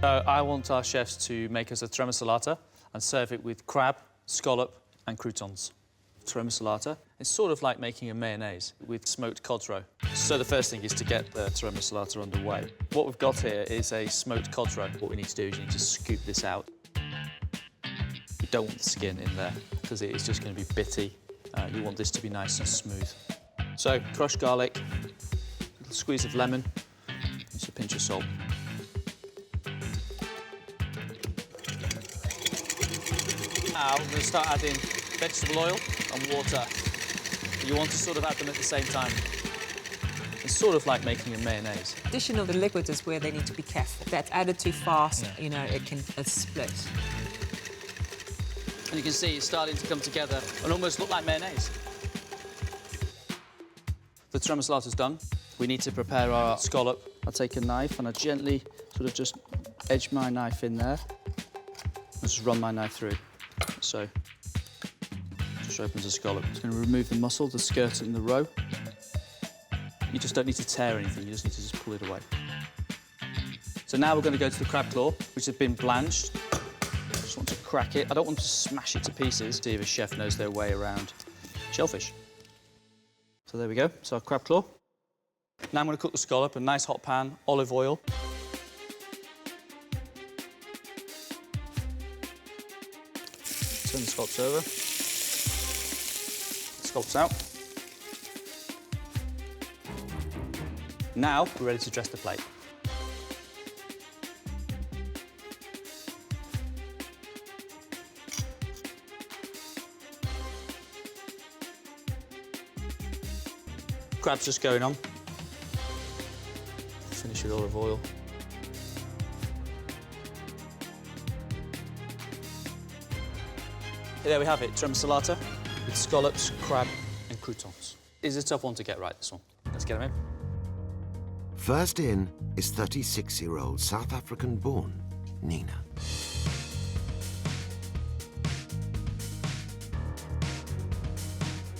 I want our chefs to make us a taramassalata and serve it with crab, scallop and croutons. Taramasalata is sort of like making a mayonnaise with smoked cod roe. So the first thing is to get the taramasalata underway. What we've got here is a smoked cod roe. What we need to do is you need to scoop this out. You don't want the skin in there because it is just going to be bitty. You want this to be nice and smooth. So crushed garlic, a little squeeze of lemon, just a pinch of salt. Now we're going to start adding vegetable oil and water. You want to sort of add them at the same time. It's sort of like making a mayonnaise. Addition of the liquid is where they need to be careful. If that's added too fast, you know, it can split. And you can see it's starting to come together and almost look like mayonnaise. The taramasalata's done. We need to prepare our scallop. I take a knife and I gently sort of just edge my knife in there. I just run my knife through. So, just opens the scallop. It's going to remove the muscle, the skirt and the roe. You just don't need to tear anything, you just need to just pull it away. So now we're going to go to the crab claw, which has been blanched. Just want to crack it. I don't want to smash it to pieces. See if a chef knows their way around shellfish. So there we go, so our crab claw. Now I'm going to cook the scallop, a nice hot pan, olive oil. Turn the scallops over. Scallops out. Now we're ready to dress the plate. Crab's just going on. Finish with olive oil. There we have it, taramassalata with scallops, crab and croutons. It's a tough one to get right, this one. Let's get them in. First in is 36-year-old South African-born Nina.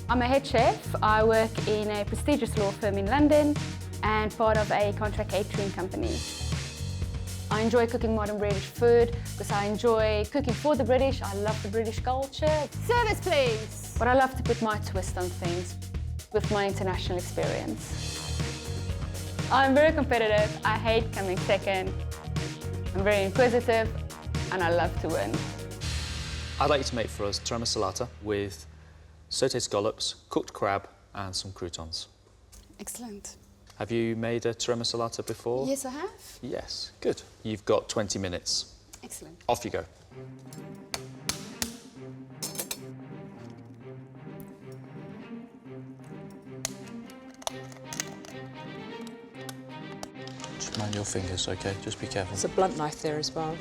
I'm a head chef. I work in a prestigious law firm in London and part of a contract catering company. I enjoy cooking modern British food because I enjoy cooking for the British. I love the British culture. Service, please! But I love to put my twist on things with my international experience. I'm very competitive. I hate coming second. I'm very inquisitive and I love to win. I'd like you to make for us taramasalata with sautéed scallops, cooked crab and some croutons. Excellent. Have you made a taramasalata before? Yes, I have. Yes, good. You've got 20 minutes. Excellent. Off you go. Just mind your fingers, OK? Just be careful. There's a blunt knife there as well.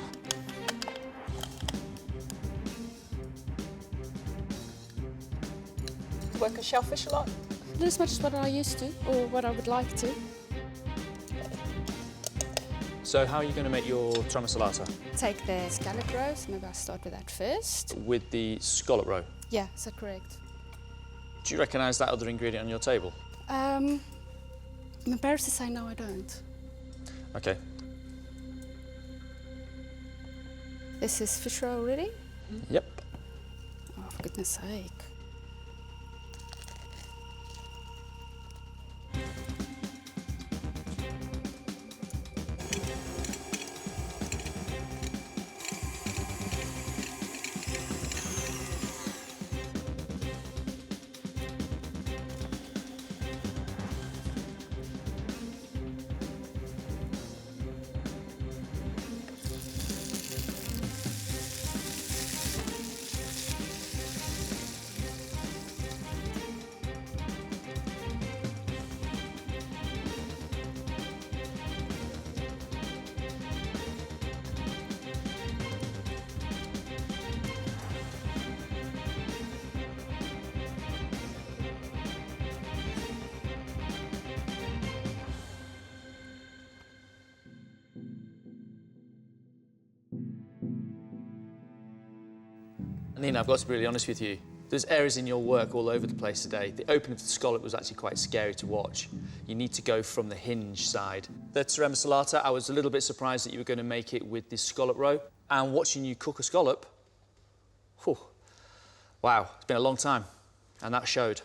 Work with shellfish a lot? Not as much as what I used to, or what I would like to. So how are you going to make your taramassalata? Take the scallop roast, maybe I'll start with that first. With the scallop roe. Yeah, is that correct? Do you recognise that other ingredient on your table? I'm embarrassed to say no, I don't. OK. This is fish roe already? Yep. Oh, for goodness sake. Nina, I've got to be really honest with you. There's areas in your work all over the place today. The opening of the scallop was actually quite scary to watch. You need to go from the hinge side. The Taramasalata, I was a little bit surprised that you were going to make it with this scallop roe. And watching you cook a scallop, whew, wow, it's been a long time. And that showed.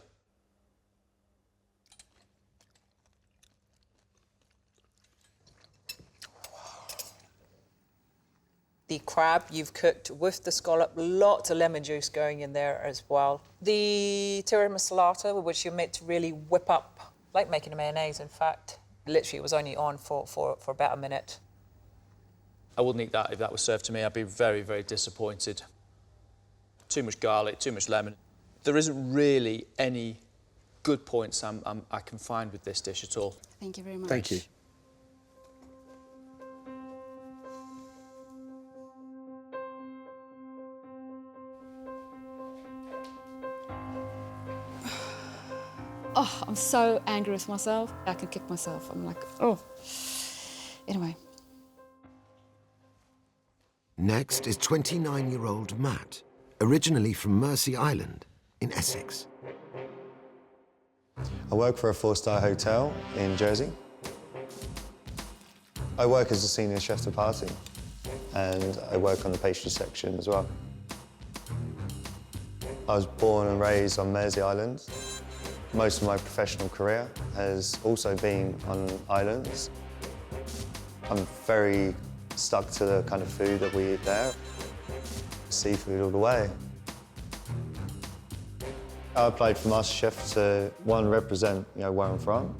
The crab you've cooked with the scallop, lots of lemon juice going in there as well. The Taramasalata, which you're meant to really whip up, like making a mayonnaise, in fact. Literally, it was only on for about a minute. I wouldn't eat that if that was served to me. I'd be very, very disappointed. Too much garlic, too much lemon. There isn't really any good points I can find with this dish at all. Thank you very much. Thank you. Oh, I'm so angry with myself. I can kick myself. I'm like, oh. Anyway. Next is 29-year-old Matt, originally from Mersey Island in Essex. I work for a 4-star hotel in Jersey. I work as a senior chef de partie, and I work on the pastry section as well. I was born and raised on Mersey Island. Most of my professional career has also been on islands. I'm very stuck to the kind of food that we eat there. Seafood all the way. I applied for MasterChef to, one, represent where I'm from.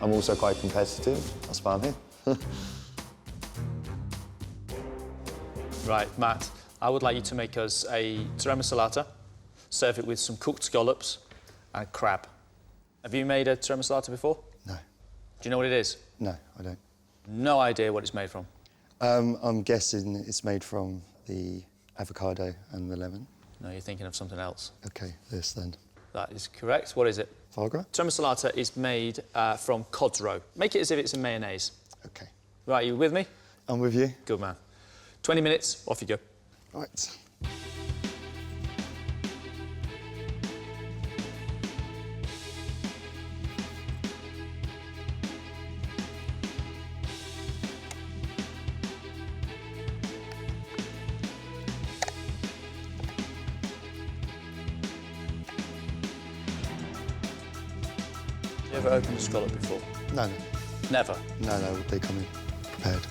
I'm also quite competitive, that's why I'm here. Right, Matt, I would like you to make us a Taramasalata, serve it with some cooked scallops and crab. Have you made a Taramasalata before? No. Do you know what it is? No, I don't. No idea what it's made from? I'm guessing it's made from the avocado and the lemon. No, you're thinking of something else. OK, this then. That is correct. What is it? Foie gras? Taramasalata is made from cod's roe. Make it as if it's a mayonnaise. OK. Right, you with me? I'm with you. Good man. 20 minutes, off you go. Right. You ever opened a scallop before? No, Never. no, they come in prepared.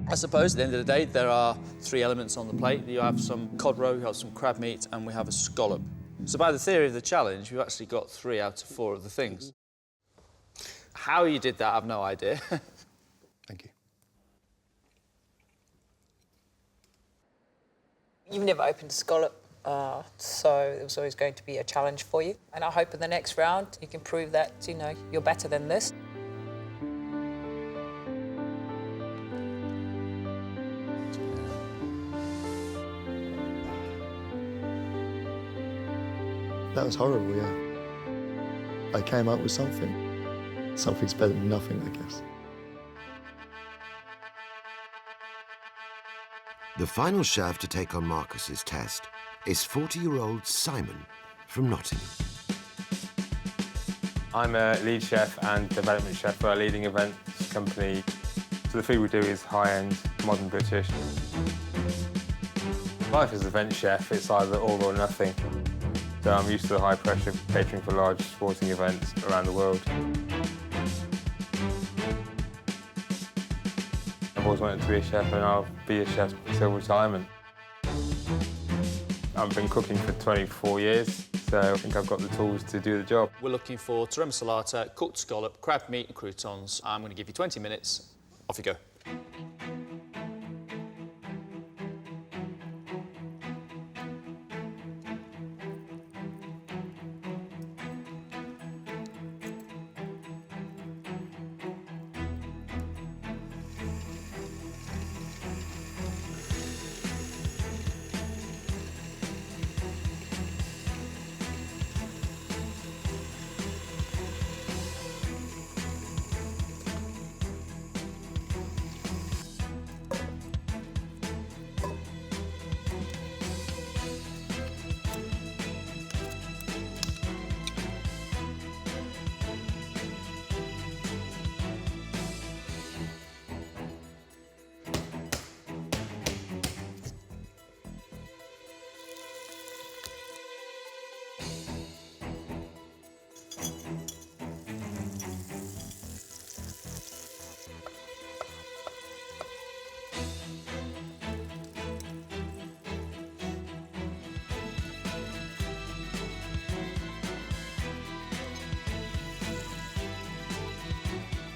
I suppose at the end of the day, there are 3 elements on the plate. You have some cod roe, you have some crab meat, and we have a scallop. So by the theory of the challenge, we've actually got 3 out of 4 of the things. How you did that, I've no idea. Thank you. You've never opened a scallop, so it was always going to be a challenge for you. And I hope in the next round you can prove that, you're better than this. That was horrible, yeah. I came up with something. Something's better than nothing, I guess. The final chef to take on Marcus's test is 40-year-old Simon from Nottingham. I'm a lead chef and development chef for a leading events company. So the food we do is high-end, modern British. Life as an event chef, it's either all or nothing. So I'm used to the high pressure catering for large sporting events around the world. I've always wanted to be a chef and I'll be a chef till retirement. I've been cooking for 24 years, so I think I've got the tools to do the job. We're looking for Taramasalata, cooked scallop, crab meat and croutons. I'm going to give you 20 minutes. Off you go.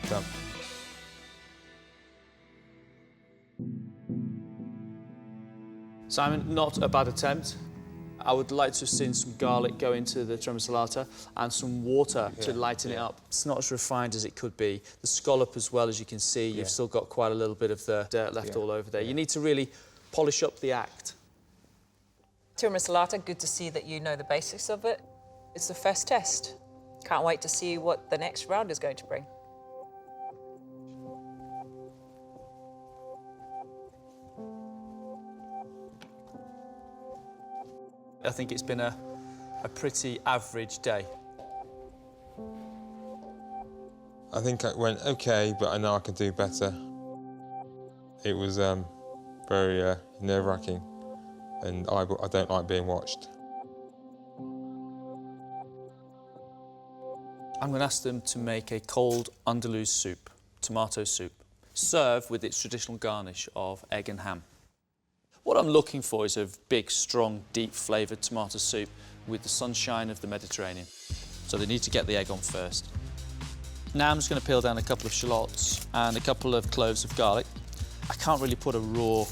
Done. Simon, not a bad attempt. I would like to have seen some garlic go into the taramassalata and some water to lighten it up. It's not as refined as it could be. The scallop as well, as you can see, you've still got quite a little bit of the dirt left all over there. You need to really polish up the act. Taramasalata, good to see that you know the basics of it. It's the first test. Can't wait to see what the next round is going to bring. I think it's been a pretty average day. I think it went okay, but I know I can do better. It was very nerve-wracking, and I don't like being watched. I'm going to ask them to make a cold Andalusian soup, tomato soup, served with its traditional garnish of egg and ham. What I'm looking for is a big, strong, deep-flavoured tomato soup with the sunshine of the Mediterranean. So they need to get the egg on first. Now I'm just going to peel down a couple of shallots and a couple of cloves of garlic. I can't really put a raw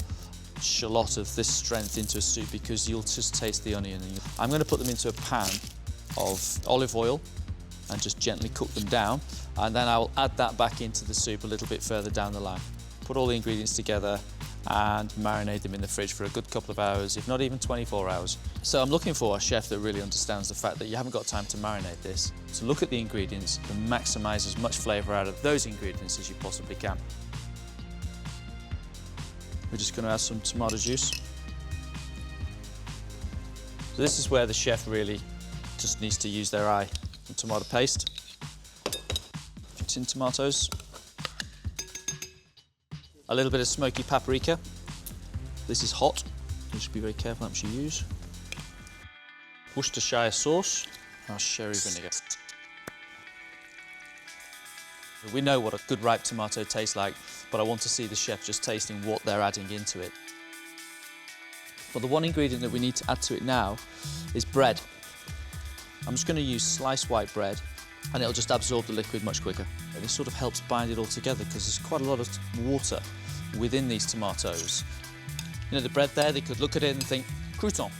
shallot of this strength into a soup because you'll just taste the onion. I'm going to put them into a pan of olive oil and just gently cook them down, and then I'll add that back into the soup a little bit further down the line. Put all the ingredients together and marinate them in the fridge for a good couple of hours, if not even 24 hours. So I'm looking for a chef that really understands the fact that you haven't got time to marinate this. So look at the ingredients and maximise as much flavour out of those ingredients as you possibly can. We're just going to add some tomato juice. So this is where the chef really just needs to use their eye. Some tomato paste, tin tomatoes, a little bit of smoky paprika. This is hot, you should be very careful how much you use. Worcestershire sauce, and sherry vinegar. We know what a good ripe tomato tastes like, but I want to see the chef just tasting what they're adding into it. But the one ingredient that we need to add to it now is bread. I'm just going to use sliced white bread, and it'll just absorb the liquid much quicker. And this sort of helps bind it all together because there's quite a lot of water within these tomatoes. You know, the bread there, they could look at it and think, crouton.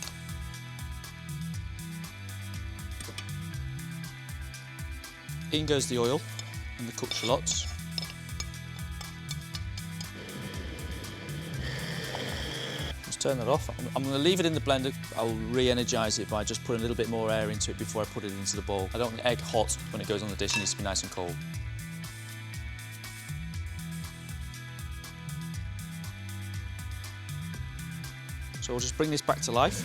In goes the oil and the cooked shallots. Just turn that off. I'm going to leave it in the blender. I'll re-energise it by just putting a little bit more air into it before I put it into the bowl. I don't want the egg hot when it goes on the dish. It needs to be nice and cold. So we'll just bring this back to life.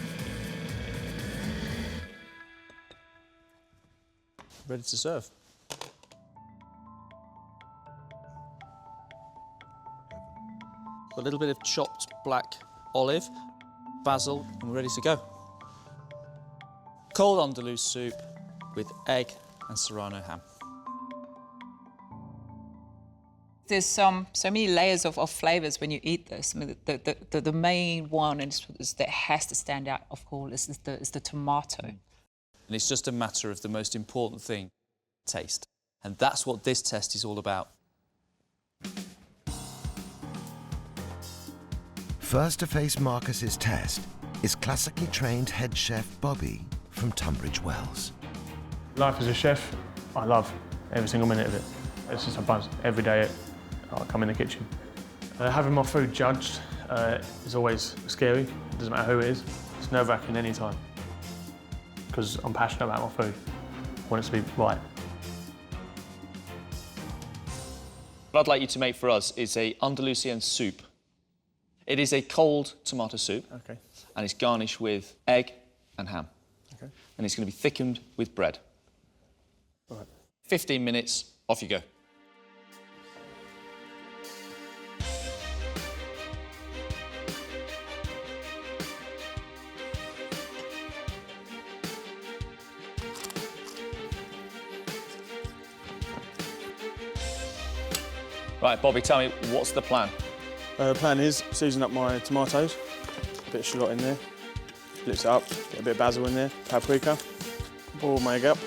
Ready to serve. A little bit of chopped black olive, basil, and we're ready to go. Cold Andalus soup with egg and serrano ham. There's so many layers of flavours when you eat this. I mean, the main one is that has to stand out, of course, is the tomato. And it's just a matter of the most important thing, taste. And that's what this test is all about. First to face Marcus's test is classically trained head chef Bobby from Tunbridge Wells. Life as a chef, I love every single minute of it. It's just a buzz. Every day I come in the kitchen. Having my food judged is always scary. It doesn't matter who it is. It's nerve-wracking any time because I'm passionate about my food. I want it to be right. What I'd like you to make for us is a Andalusian soup. It is a cold tomato soup, Okay. and it's garnished with egg and ham. Okay. And it's going to be thickened with bread. All right. 15 minutes, off you go. Right, Bobby, tell me, what's the plan? The plan is season up my tomatoes, a bit of shallot in there, blitz it up, get a bit of basil in there, paprika, boil my egg up.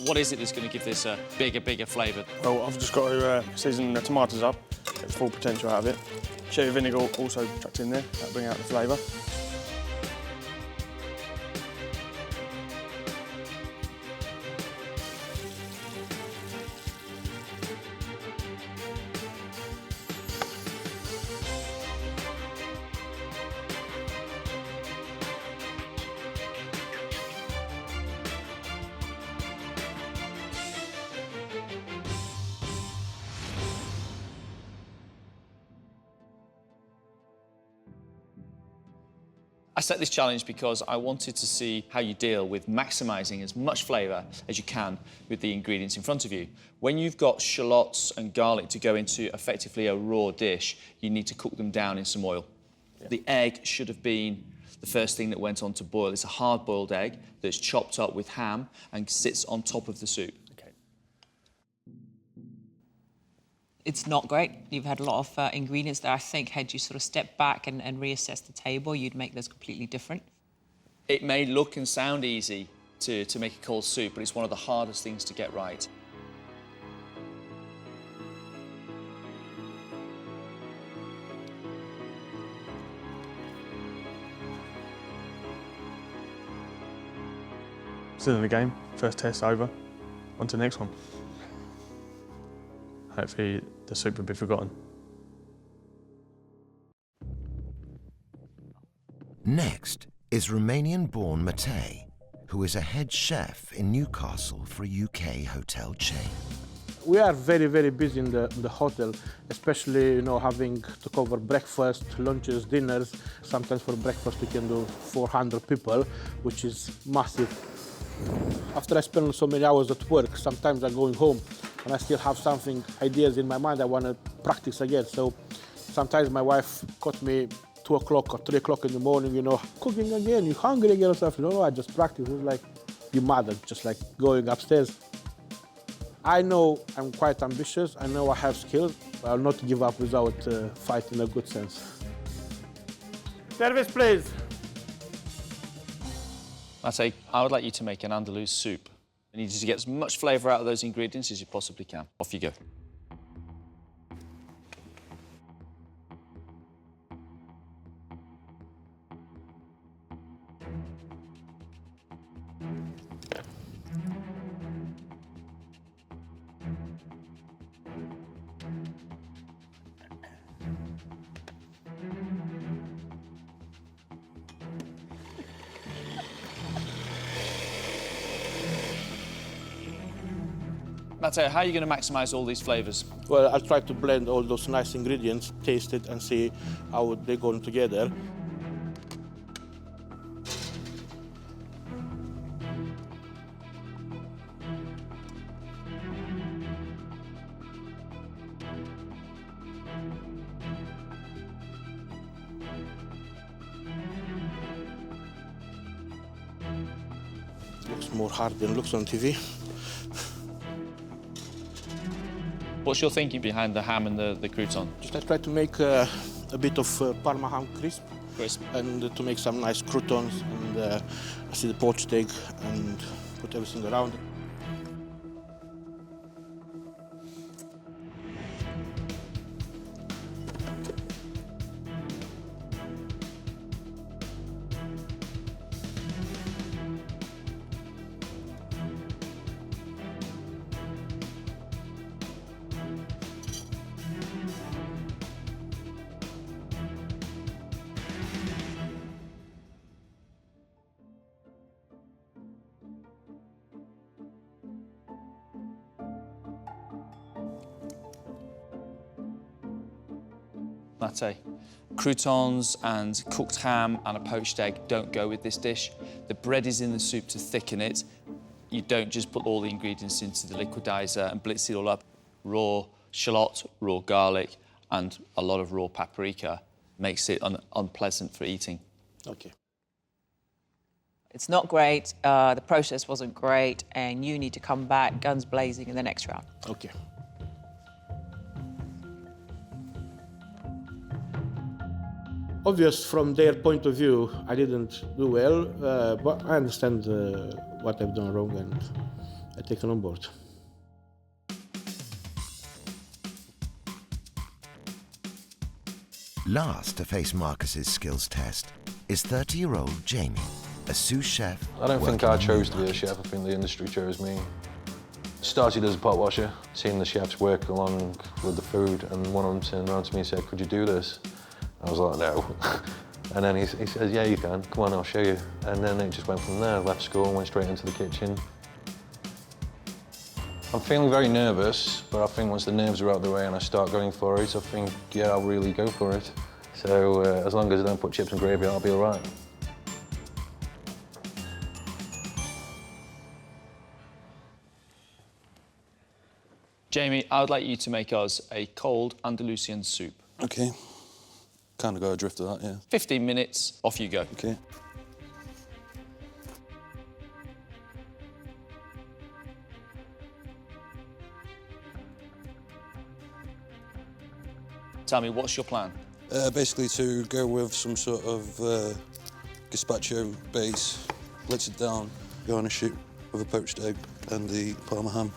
What is it that's going to give this a bigger flavour? Well, I've just got to season the tomatoes up, get the full potential out of it. Cherry vinegar also chucked in there, that'll bring out the flavour. I set this challenge because I wanted to see how you deal with maximising as much flavour as you can with the ingredients in front of you. When you've got shallots and garlic to go into effectively a raw dish, you need to cook them down in some oil. Yeah. The egg should have been the first thing that went on to boil. It's a hard-boiled egg that's chopped up with ham and sits on top of the soup. It's not great. You've had a lot of ingredients that I think had you sort of step back and reassess the table, you'd make this completely different. It may look and sound easy to make a cold soup, but it's one of the hardest things to get right. Still in the game, first test over, on to the next one. Hopefully the soup will be forgotten. Next is Romanian-born Matei, who is a head chef in Newcastle for a UK hotel chain. We are very, very busy in the hotel, especially, having to cover breakfast, lunches, dinners. Sometimes for breakfast we can do 400 people, which is massive. After I spend so many hours at work, sometimes I'm going home and I still have ideas in my mind I want to practice again. So sometimes my wife caught me 2 o'clock or 3 o'clock in the morning, cooking again, you hungry again or stuff. No, I just practice. It's like your mother, just like going upstairs. I know I'm quite ambitious. I know I have skills, but I'll not give up without fighting in a good sense. Service, please. I would like you to make an Andalus soup. I need you to get as much flavour out of those ingredients as you possibly can. Off you go. Matteo, how are you going to maximise all these flavours? Well, I'll try to blend all those nice ingredients, taste it and see how they go together. Looks more hard than looks on TV. What's your thinking behind the ham and the crouton? I try to make a bit of Parma ham crisp. Crisp. And to make some nice croutons, and I see the poached egg and put everything around. Latte. Croutons and cooked ham and a poached egg don't go with this dish. The bread is in the soup to thicken it. You don't just put all the ingredients into the liquidizer and blitz it all up. Raw shallot, raw garlic, and a lot of raw paprika makes it unpleasant for eating. Okay. It's not great, the process wasn't great, and you need to come back guns blazing in the next round. Okay. Obvious from their point of view, I didn't do well, but I understand what I've done wrong and I take it on board. Last to face Marcus's skills test is 30-year-old Jamie, a sous chef. I don't think I working chose in to be a Newmarket. chef, I think the industry chose me. Started as a pot washer, seeing the chefs work along with the food, and one of them turned around to me and said, "Could you do this?" I was like, "No." And then he said, "Yeah, you can. Come on, I'll show you." And then it just went from there. Left school and went straight into the kitchen. I'm feeling very nervous, but I think once the nerves are out of the way and I start going for it, I think, yeah, I'll really go for it. So as long as I don't put chips and gravy, I'll be all right. Jamie, I would like you to make us a cold Andalusian soup. Okay. Kind of got a drift of that, yeah. 15 minutes, off you go. Okay. Tell me, what's your plan? Basically to go with some sort of gazpacho base, blitz it down, garnish it with a poached egg and the Parma ham.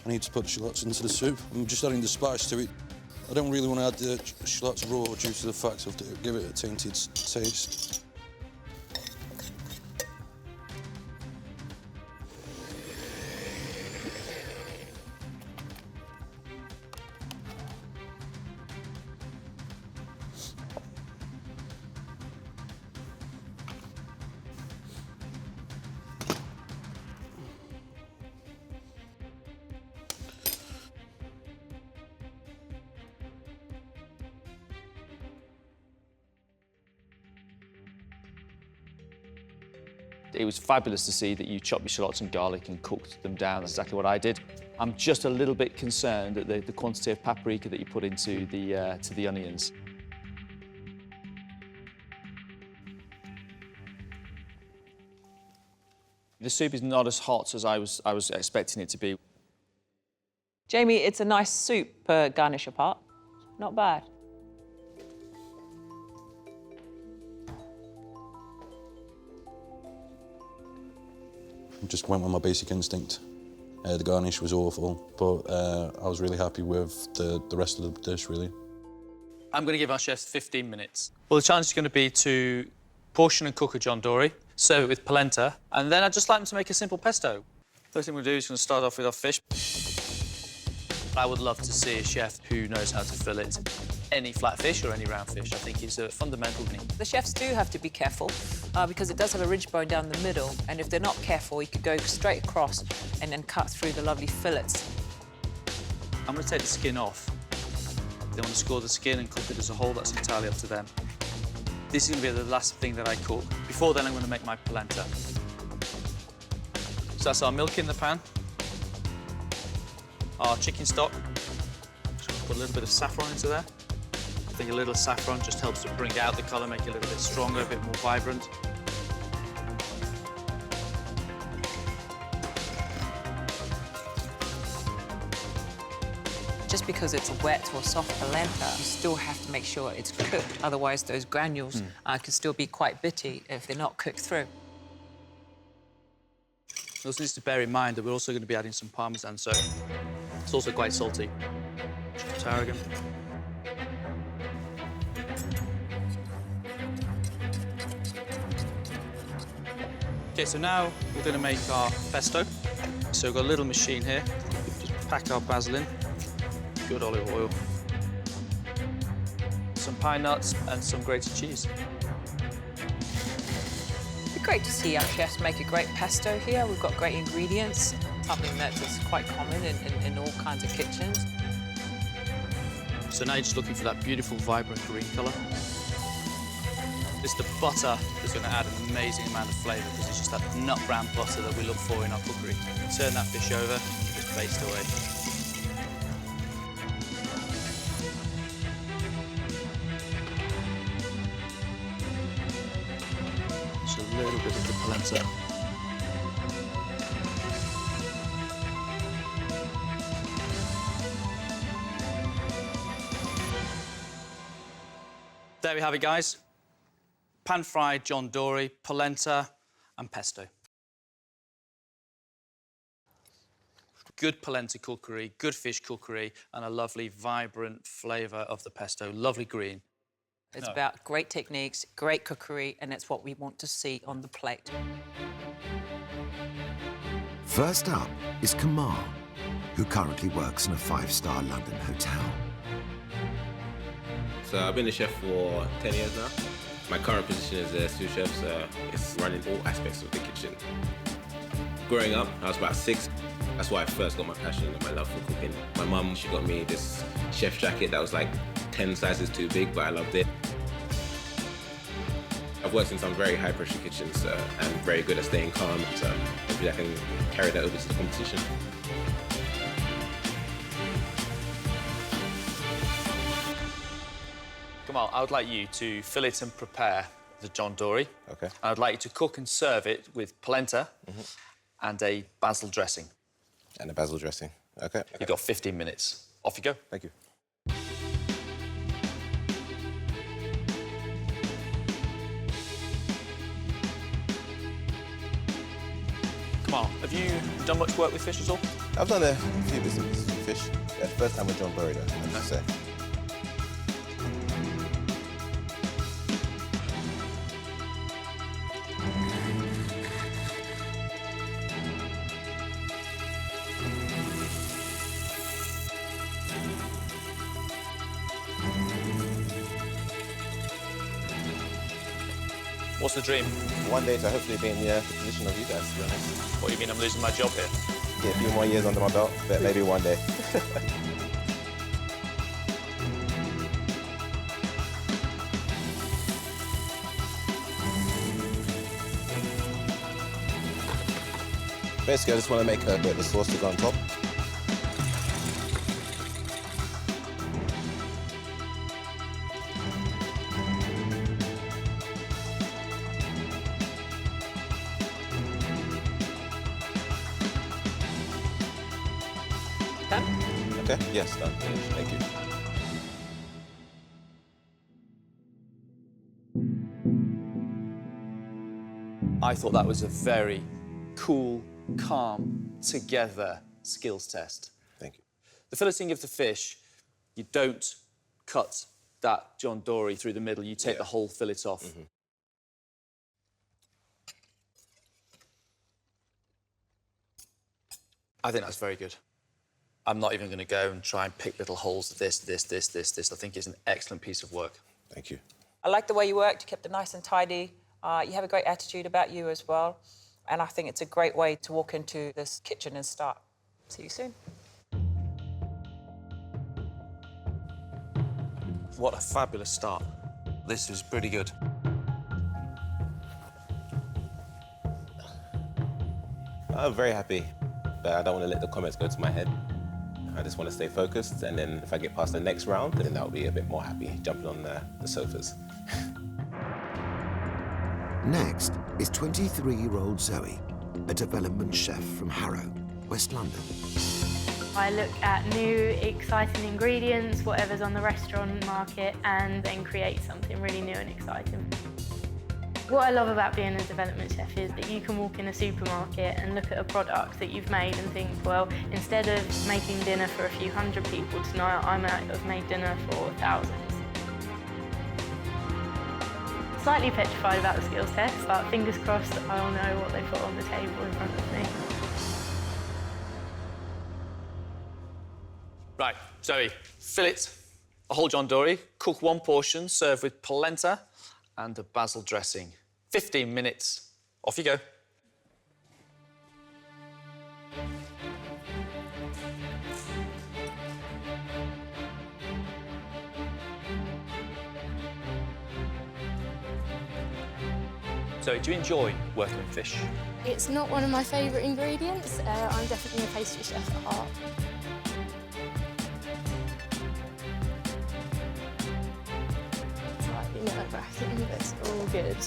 I need to put the shallots into the soup. I'm just adding the spice to it. I don't really want to add the shallots raw due to the fact of to give it a tainted taste. It was fabulous to see that you chopped your shallots and garlic and cooked them down. That's exactly what I did. I'm just a little bit concerned at the quantity of paprika that you put into the onions. The soup is not as hot as I was expecting it to be. Jamie, it's a nice soup per garnish apart. Not bad. I just went with my basic instinct. The garnish was awful, but I was really happy with the rest of the dish, really. I'm going to give our chefs 15 minutes. Well, the challenge is going to be to portion and cook a John Dory, serve it with polenta, and then I'd just like them to make a simple pesto. First thing we're going to do is going to start off with our fish. I would love to see a chef who knows how to fillet any flat fish or any round fish. I think it's a fundamental thing. The chefs do have to be careful because it does have a ridge bone down the middle, and if they're not careful, you could go straight across and then cut through the lovely fillets. I'm going to take the skin off. If they want to score the skin and cook it as a whole, that's entirely up to them. This is going to be the last thing that I cook. Before then, I'm going to make my polenta. So that's our milk in the pan, our chicken stock. Just put a little bit of saffron into there. I think a little saffron just helps to bring out the colour, make it a little bit stronger, a bit more vibrant. Just because it's a wet or soft polenta, you still have to make sure it's cooked. Otherwise, those granules can still be quite bitty if they're not cooked through. You also need to bear in mind that we're also going to be adding some parmesan, so it's also quite salty. Tarragon. OK, so now we're going to make our pesto. So we've got a little machine here. Just pack our basil in. Good olive oil. Some pine nuts and some grated cheese. It'd be great to see our chefs make a great pesto here. We've got great ingredients, something that is quite common in all kinds of kitchens. So now you're just looking for that beautiful, vibrant green colour. It's the butter that's going to add an amazing amount of flavour because it's just that nut brown butter that we look for in our cookery. Turn that fish over and just baste away. Just a little bit of the polenta. There we have it, guys. Pan-fried John Dory, polenta and pesto. Good polenta cookery, good fish cookery, and a lovely, vibrant flavour of the pesto. Lovely green. It's about great techniques, great cookery, and it's what we want to see on the plate. First up is Kamal, who currently works in a 5-star London hotel. So I've been a chef for 10 years now. My current position as a sous chef, so it's running all aspects of the kitchen. Growing up, I was about 6. That's why I first got my passion and my love for cooking. My mum, she got me this chef jacket that was like 10 sizes too big, but I loved it. I've worked in some very high-pressure kitchens and very good at staying calm, so hopefully I can carry that over to the competition. Kamal, I would like you to fillet and prepare the John Dory. OK. And I'd like you to cook and serve it with polenta and a basil dressing. And a basil dressing. OK. You've got 15 minutes. Off you go. Thank you. Kamal, have you done much work with fish at all? I've done a few bits and pieces with fish. Yeah, first time with John Dory, though, I have to say. What's the dream? One day to hopefully be in the position of you guys, to be honest. What, do you mean I'm losing my job here? Get a few more years under my belt, but maybe one day. Basically, I just want to make a bit of a sauce to go on top. Done? Okay, yes, done. Finished. Thank you. I thought that was a very cool, calm, together skills test. Thank you. The filleting of the fish, you don't cut that John Dory through the middle, you take the whole fillet off. I think that's very good. I'm not even going to go and try and pick little holes of this. I think it's an excellent piece of work. Thank you. I like the way you worked. You kept it nice and tidy. You have a great attitude about you as well. And I think it's a great way to walk into this kitchen and start. See you soon. What a fabulous start. This is pretty good. I'm very happy, but I don't want to let the comments go to my head. I just want to stay focused, and then if I get past the next round, then I'll be a bit more happy jumping on the sofas. Next is 23-year-old Zoe, a development chef from Harrow, West London. I look at new, exciting ingredients, whatever's on the restaurant market, and then create something really new and exciting. What I love about being a development chef is that you can walk in a supermarket and look at a product that you've made and think, well, instead of making dinner for a few hundred people tonight, I might have made dinner for thousands. Slightly petrified about the skills test, but fingers crossed I'll know what they put on the table in front of me. Right, Zoe, fillet a whole John Dory, cook one portion, serve with polenta and a basil dressing. 15 minutes, off you go. Zoe, do you enjoy working with fish? It's not one of my favourite ingredients. I'm definitely a pastry chef at heart. Slightly nerve-wracking, but it's all good.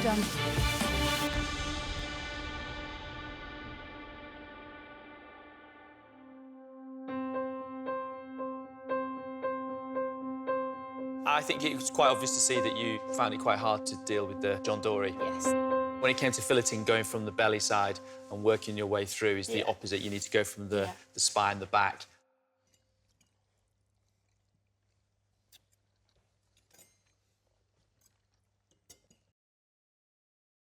Done. I think it was quite obvious to see that you found it quite hard to deal with the John Dory. Yes. When it came to filleting, going from the belly side and working your way through is the opposite. You need to go from the spine, the back.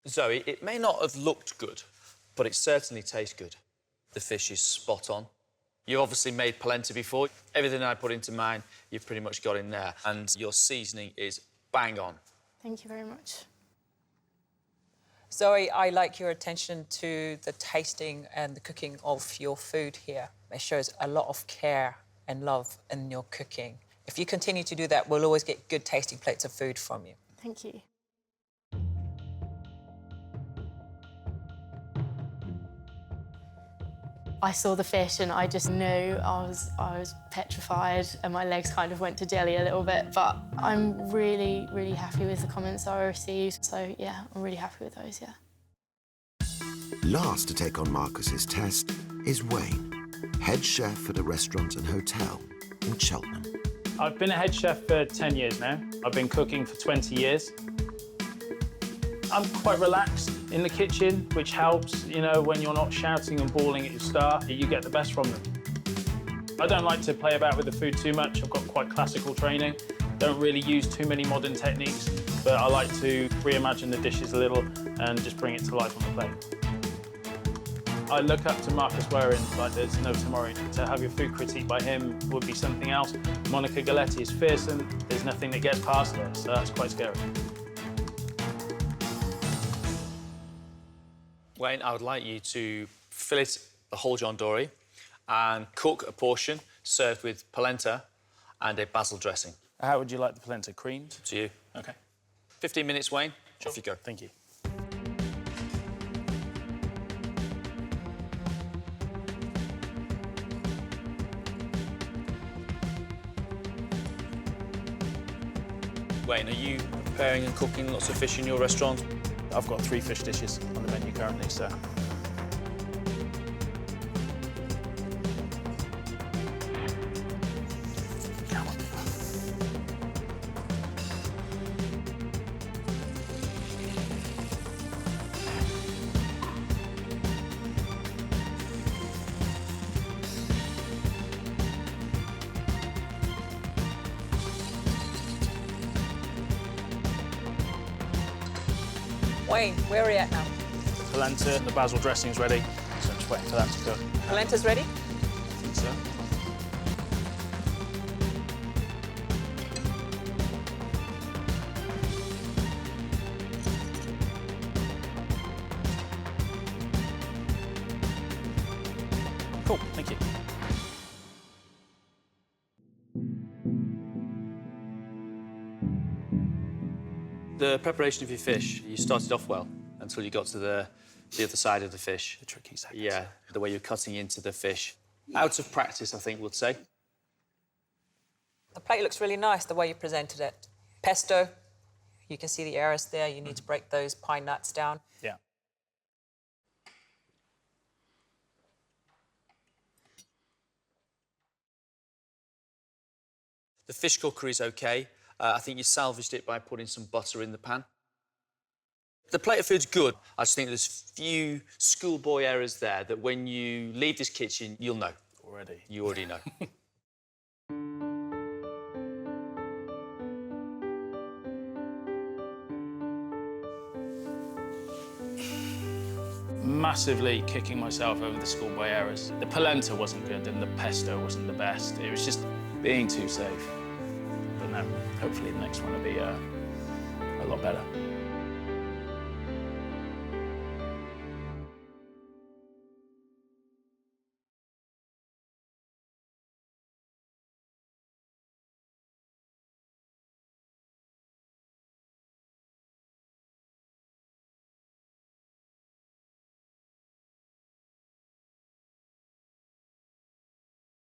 Zoe, it may not have looked good, but it certainly tastes good. The fish is spot on. You obviously made polenta before. Everything I put into mine, you've pretty much got in there. And your seasoning is bang on. Thank you very much. Zoe, I like your attention to the tasting and the cooking of your food here. It shows a lot of care and love in your cooking. If you continue to do that, we'll always get good tasting plates of food from you. Thank you. I saw the fish and I just knew I was petrified and my legs kind of went to jelly a little bit, but I'm really, really happy with the comments I received. So, yeah, I'm really happy with those, yeah. Last to take on Marcus's test is Wayne, head chef at a restaurant and hotel in Cheltenham. I've been a head chef for 10 years now. I've been cooking for 20 years. I'm quite relaxed in the kitchen, which helps, you know, when you're not shouting and bawling at your staff, you get the best from them. I don't like to play about with the food too much. I've got quite classical training. Don't really use too many modern techniques, but I like to reimagine the dishes a little and just bring it to life on the plate. I look up to Marcus Wareing like there's no tomorrow. To have your food critiqued by him would be something else. Monica Galetti is fearsome. There's nothing that gets past her, so that's quite scary. Wayne, I would like you to fillet the whole John Dory and cook a portion served with polenta and a basil dressing. How would you like the polenta? Creamed? To you. OK. 15 minutes, Wayne. Off you go. Thank you. Wayne, are you preparing and cooking lots of fish in your restaurant? I've got 3 fish dishes on the menu currently, so. Come on. Wayne, where are we at now? The polenta, the basil dressing's ready, so I'm just waiting for that to cook. Polenta's ready? I think so. Cool, thank you. The preparation of your fish, you started off well until you got to the other side of the fish. The tricky seconds. Yeah, the way you're cutting into the fish. Out of practice, I think we'd say. The plate looks really nice, the way you presented it. Pesto, you can see the errors there. You need to break those pine nuts down. Yeah. The fish cookery is OK. I think you salvaged it by putting some butter in the pan. The plate of food's good. I just think there's few schoolboy errors there that when you leave this kitchen, you'll know. Already. You already know. Massively kicking myself over the schoolboy errors. The polenta wasn't good and the pesto wasn't the best. It was just being too safe. But no, hopefully the next one will be a lot better.